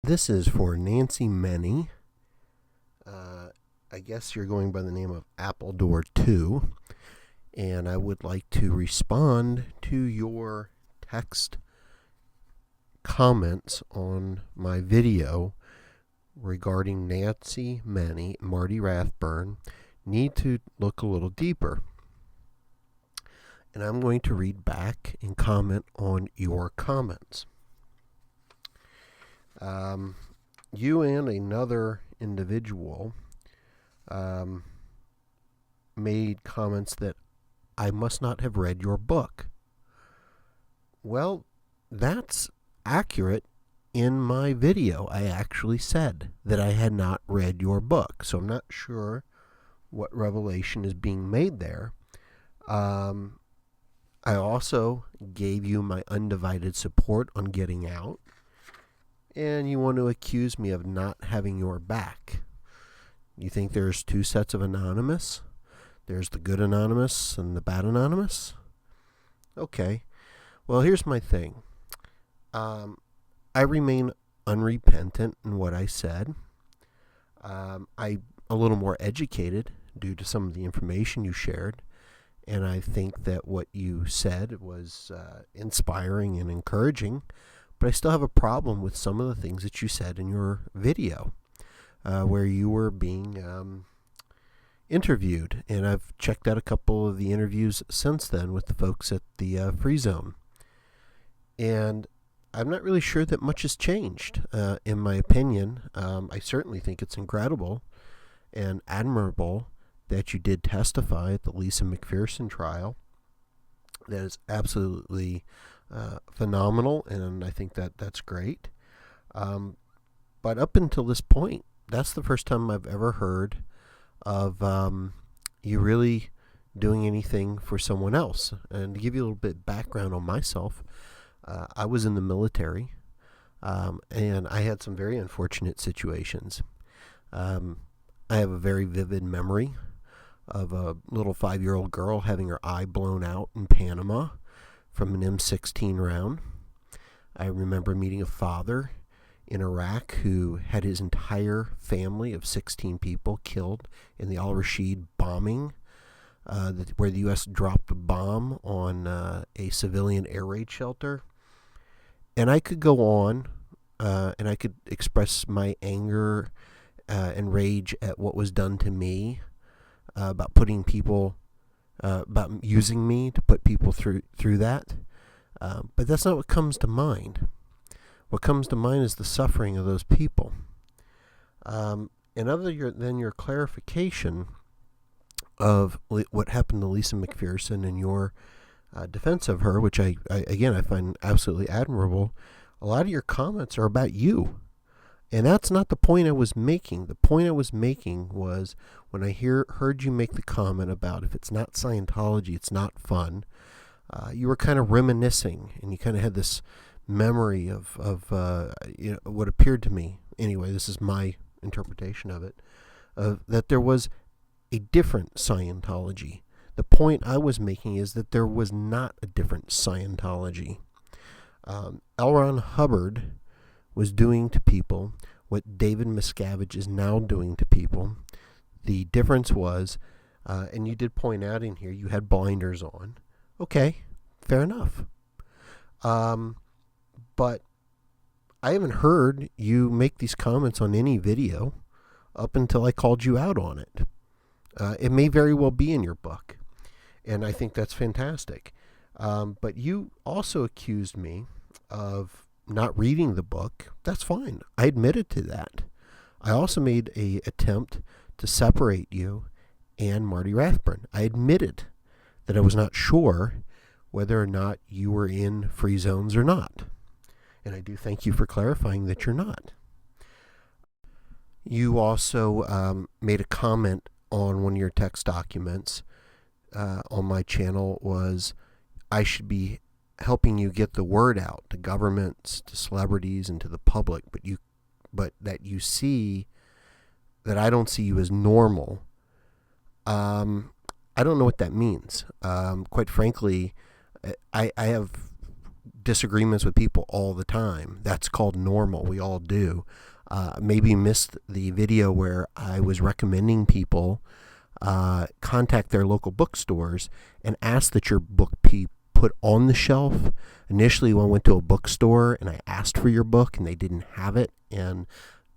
This is for Nancy Many. I guess you're going by the name of Appledore 2. And I would like to respond to your text comments on my video regarding Nancy Many, Marty Rathburn, need to look a little deeper. And I'm going to read back and comment on your comments. You and another individual made comments that I must not have read your book. Well, that's accurate. In my video, I actually said that I had not read your book, so I'm not sure what revelation is being made there. I also gave you my undivided support on getting out, and you want to accuse me of not having your back. You think there's two sets of anonymous? There's the good anonymous and the bad anonymous? Okay. Well, here's my thing. I remain unrepentant in what I said. I'm a little more educated due to some of the information you shared, and I think that what you said was inspiring and encouraging, but I still have a problem with some of the things that you said in your video, where you were being interviewed, and I've checked out a couple of the interviews since then with the folks at the Free Zone, and I'm not really sure that much has changed, in my opinion. I certainly think it's incredible and admirable that you did testify at the Lisa McPherson trial. That is absolutely phenomenal, and I think that that's great. But up until this point, that's the first time I've ever heard of you really doing anything for someone else. And to give you a little bit of background on myself, I was in the military, and I had some very unfortunate situations. I have a very vivid memory of a little 5-year-old girl having her eye blown out in Panama from an M16 round. I remember meeting a father in Iraq who had his entire family of 16 people killed in the Al-Rashid bombing, where the U.S. dropped a bomb on a civilian air raid shelter. And I could go on, and I could express my anger and rage at what was done to me, about putting people, about using me to put people through that. But that's not what comes to mind. What comes to mind is the suffering of those people. And other than your clarification of what happened to Lisa McPherson and your defense of her, which I find absolutely admirable, a lot of your comments are about you. And that's not the point I was making. The point I was making was when I heard you make the comment about if it's not Scientology, it's not fun. You were kind of reminiscing, and you kind of had this memory of what appeared to me. Anyway, this is my interpretation of it, that there was a different Scientology. The point I was making is that there was not a different Scientology. L. Ron Hubbard was doing to people what David Miscavige is now doing to people. The difference was, and you did point out in here, you had blinders on. Okay, fair enough. But I haven't heard you make these comments on any video up until I called you out on it. It may very well be in your book, and I think that's fantastic. But you also accused me of not reading the book. That's fine. I admitted to that. I also made an attempt to separate you and Marty Rathburn. I admitted that I was not sure whether or not you were in free zones or not. And I do thank you for clarifying that you're not. You also made a comment on one of your text documents on my channel was I should be helping you get the word out to governments, to celebrities, and to the public, but that you see that I don't see you as normal. I don't know what that means. Quite frankly, I have disagreements with people all the time. That's called normal. We all do. Maybe you missed the video where I was recommending people contact their local bookstores and ask that your book be put on the shelf. Initially, when I went to a bookstore and I asked for your book and they didn't have it, and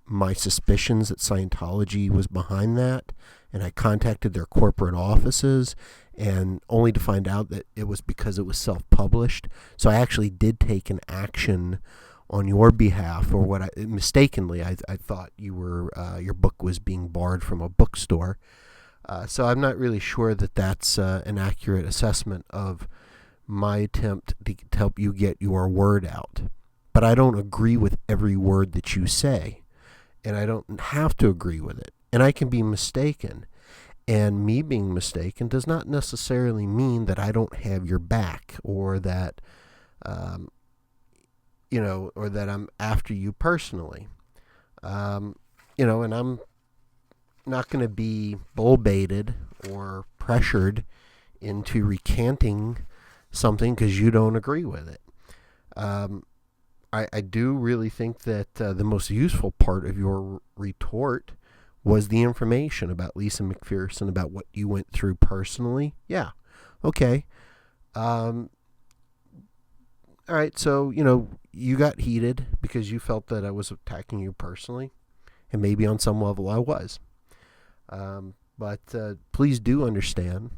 my suspicions that Scientology was behind that, and I contacted their corporate offices, and only to find out that it was because it was self-published. So I actually did take an action on your behalf, or what I mistakenly I thought you were your book was being barred from a bookstore. So I'm not really sure that that's an accurate assessment of my attempt to help you get your word out. But I don't agree with every word that you say, and I don't have to agree with it. And I can be mistaken. And me being mistaken does not necessarily mean that I don't have your back, or that, or that I'm after you personally. And I'm not going to be bull-baited or pressured into recanting something because you don't agree with it. I do really think that the most useful part of your retort was the information about Lisa McPherson, about what you went through personally. Yeah, okay. All right, so, you got heated because you felt that I was attacking you personally, and maybe on some level I was. But please do understand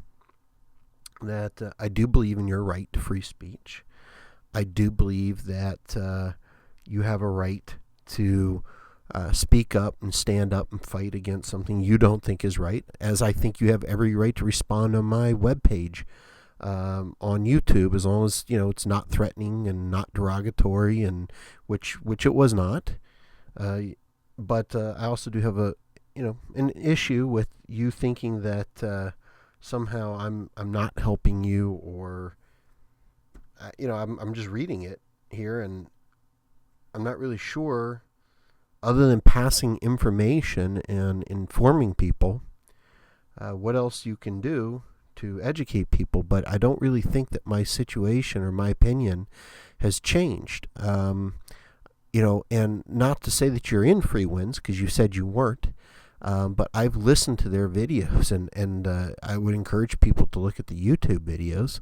that I do believe in your right to free speech. I do believe that you have a right to speak up and stand up and fight against something you don't think is right, as I think you have every right to respond on my webpage on YouTube, as long as it's not threatening and not derogatory, and which it was not. But I also do have an issue with you thinking that somehow I'm not helping you, or I'm just reading it here, and I'm not really sure, other than passing information and informing people, what else you can do to educate people. But I don't really think that my situation or my opinion has changed. And not to say that you're in Free Winds, because you said you weren't. But I've listened to their videos, and I would encourage people to look at the YouTube videos,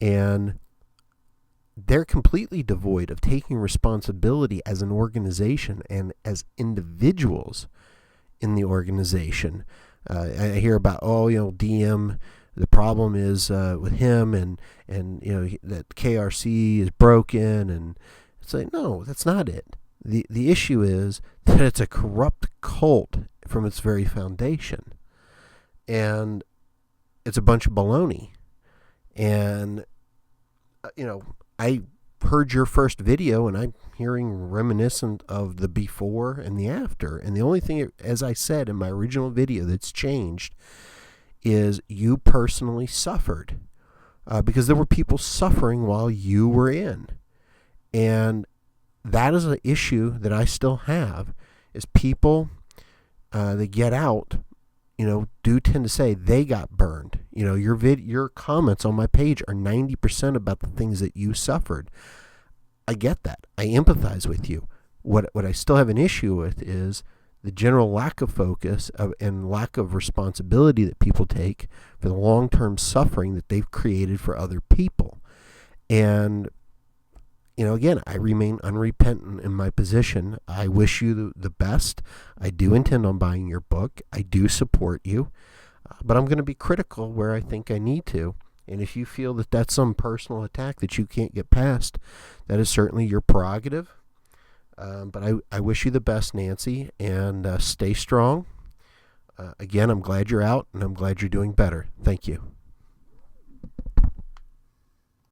and they're completely devoid of taking responsibility as an organization and as individuals in the organization. I hear about, DM, the problem is with him, and that KRC is broken, and it's like, no, that's not it. The issue is that it's a corrupt cult from its very foundation, and it's a bunch of baloney. And I heard your first video, and I'm hearing reminiscent of the before and the after. And the only thing, as I said in my original video, that's changed is you personally suffered, because there were people suffering while you were in. And that is an issue that I still have, is people that get out, do tend to say they got burned. Your comments on my page are 90% about the things that you suffered. I get that. I empathize with you. What I still have an issue with is the general lack of focus and lack of responsibility that people take for the long-term suffering that they've created for other people. And again, I remain unrepentant in my position. I wish you the best. I do intend on buying your book. I do support you. But I'm going to be critical where I think I need to. And if you feel that that's some personal attack that you can't get past, that is certainly your prerogative. But I wish you the best, Nancy, and stay strong. Again, I'm glad you're out, and I'm glad you're doing better. Thank you.